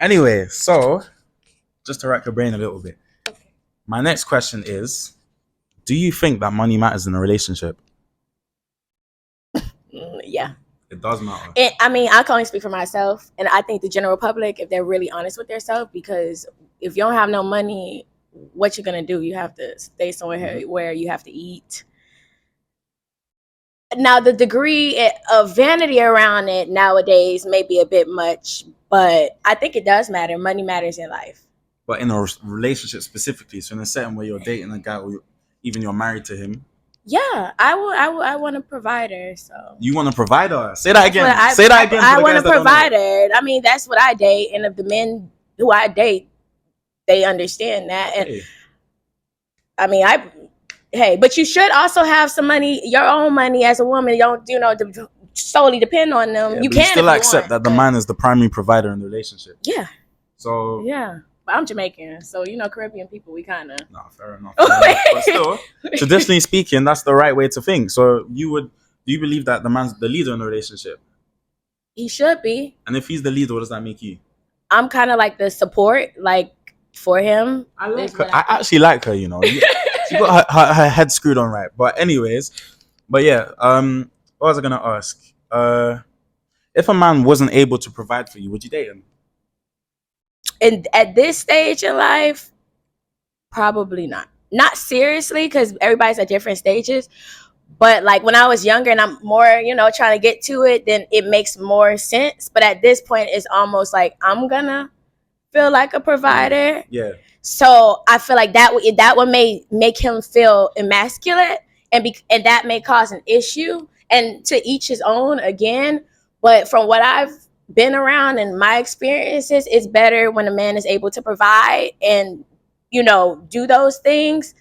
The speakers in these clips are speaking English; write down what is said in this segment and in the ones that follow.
Anyway, so just to rack your brain a little bit, my next question is: do you think that money matters in a relationship? Yeah. It does matter. I mean, I can only speak for myself, and I think the general public, if they're really honest with themselves, because if you don't have no money, what you gonna do? You have to stay somewhere where you have to eat. Now, the degree of vanity around it nowadays may be a bit much, but I think it does matter. Money matters in life. But in a relationship specifically, so in a setting where you're dating a guy, or even you're married to him, Yeah, I want a provider. So you want a provider. Say that again. I, Say that again. I want a provider. I mean, that's what I date, and if the men who I date, they understand that. And Hey. I mean, hey, but you should also have some money, your own money as a woman. You don't, solely depend on them. Yeah, you but can still accept want, that the man is the primary provider in the relationship. Yeah. So yeah. But I'm Jamaican, so Caribbean people, we kind of. Nah, fair enough. But still, traditionally speaking, that's the right way to think. So do you believe that the man's the leader in the relationship? He should be. And if he's the leader, what does that make you? I'm kind of like the support, like for him. I like her. I actually like her. She got her head screwed on right. But anyways, yeah. What was I gonna ask? If a man wasn't able to provide for you, would you date him? And at this stage in life, probably not. Not seriously, because everybody's at different stages. But like when I was younger and I'm more, trying to get to it, then it makes more sense. But at this point, it's almost like I'm gonna feel like a provider. Yeah. So I feel like that would make him feel emasculate, and that may cause an issue. And to each his own again. But from what I've been around and my experiences, it's better when a man is able to provide and do those things.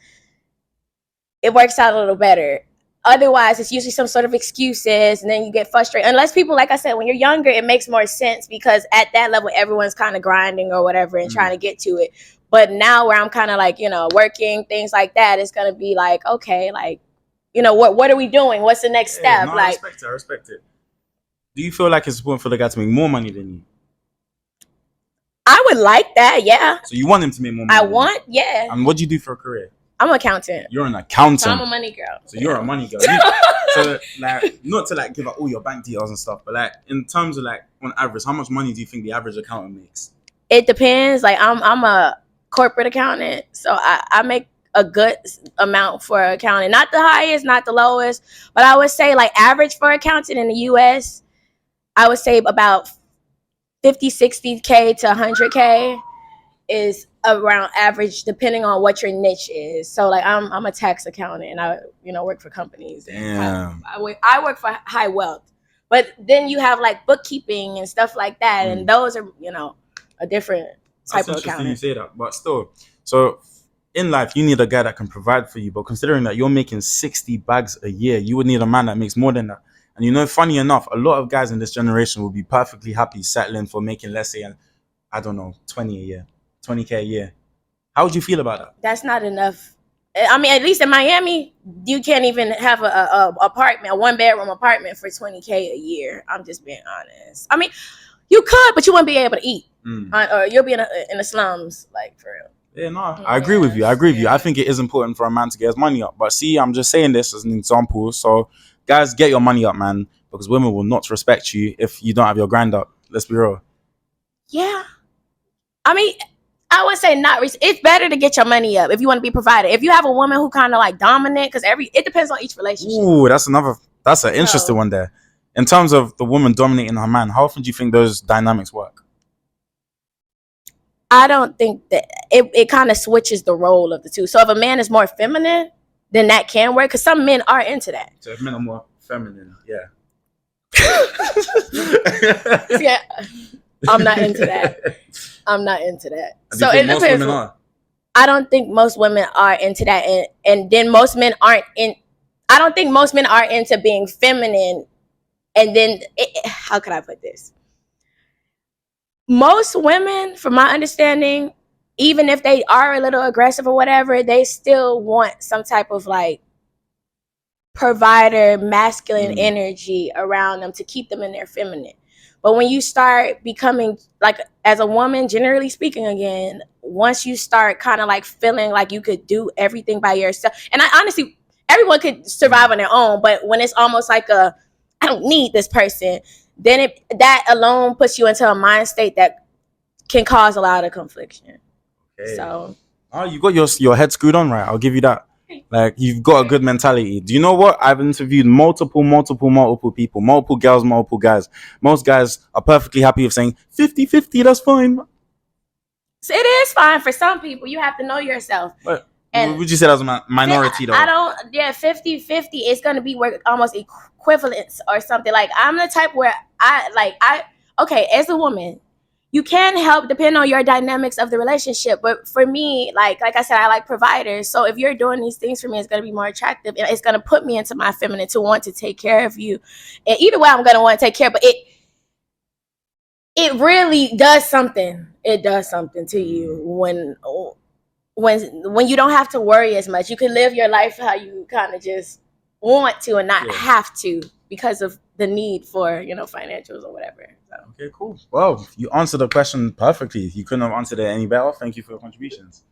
It works out a little better. Otherwise, it's usually some sort of excuses, and then you get frustrated. Unless people, like I said, when you're younger, it makes more sense because at that level, everyone's kind of grinding or whatever and trying to get to it. But now where I'm kind of like, working, things like that, it's going to be like, okay, like, what are we doing? What's the next step? No, I respect it. Do you feel like it's important for the guy to make more money than you? I would like that, yeah. So you want him to make more money? Yeah. And what do you do for a career? I'm an accountant. You're an accountant. So I'm a money girl. So you're a money girl. So like, not to like give out all your bank details and stuff, but like in terms of like on average, how much money do you think the average accountant makes? It depends. Like I'm a corporate accountant, so I make a good amount for accounting. Not the highest, not the lowest, but I would say like average for accounting in the US, I would say about 50, 60K to 100K is around average, depending on what your niche is. So like I'm a tax accountant, and I work for companies. Damn. I work for high wealth, but then you have like bookkeeping and stuff like that, and those are a different type of accountant. You say that, but still, so in life you need a guy that can provide for you. But considering that you're making 60 bags a year, you would need a man that makes more than that. And funny enough, a lot of guys in this generation will be perfectly happy settling for making, let's say, I don't know, 20 a year. 20K a year. How would you feel about that? That's not enough. I mean, at least in Miami, you can't even have a apartment, a 1-bedroom apartment for 20K a year. I'm just being honest. I mean, you could, but you wouldn't be able to eat, or you'll be in the slums, like for real. Yeah, no, I agree with you. I think it is important for a man to get his money up. But see, I'm just saying this as an example. So, guys, get your money up, man, because women will not respect you if you don't have your grind up. Let's be real. Yeah. I mean, I would say it's better to get your money up if you want to be provided. If you have a woman who kind of like dominant, because it depends on each relationship. Ooh, that's an interesting one there. In terms of the woman dominating her man, how often do you think those dynamics work? I don't think that it kind of switches the role of the two. So if a man is more feminine, then that can work, because some men are into that. So if men are more feminine, yeah. Yeah, I'm not into that. So it depends. I don't think most women are into that, and then most men aren't in. I don't think most men are into being feminine. And then, how could I put this? Most women, from my understanding, even if they are a little aggressive or whatever, they still want some type of like provider, masculine energy around them to keep them in their feminine. But when you start becoming like, as a woman, generally speaking, again, once you start kind of like feeling like you could do everything by yourself, and I honestly, everyone could survive on their own, but when it's almost like a, I don't need this person, then that alone puts you into a mind state that can cause a lot of confliction. Okay. So, oh, you got your head screwed on right. I'll give you that. Like, you've got a good mentality. Do you know what? I've interviewed multiple people, multiple girls, multiple guys. Most guys are perfectly happy with saying 50-50, that's fine. so it is fine for some people. You have to know yourself. But And would you say that's a minority though? I don't, yeah, 50-50 is going to be almost equivalent or something. Like, I'm the type where okay, as a woman, you can help depend on your dynamics of the relationship. But for me, like I said, I like providers. So if you're doing these things for me, it's going to be more attractive. And it's going to put me into my feminine to want to take care of you. And either way, I'm going to want to take care. But it really does something. It does something to you when you don't have to worry as much. You can live your life how you kind of just want to and not have to because of the need for, financials or whatever. So. Okay, cool. Well, you answered the question perfectly. You couldn't have answered it any better. Thank you for your contributions.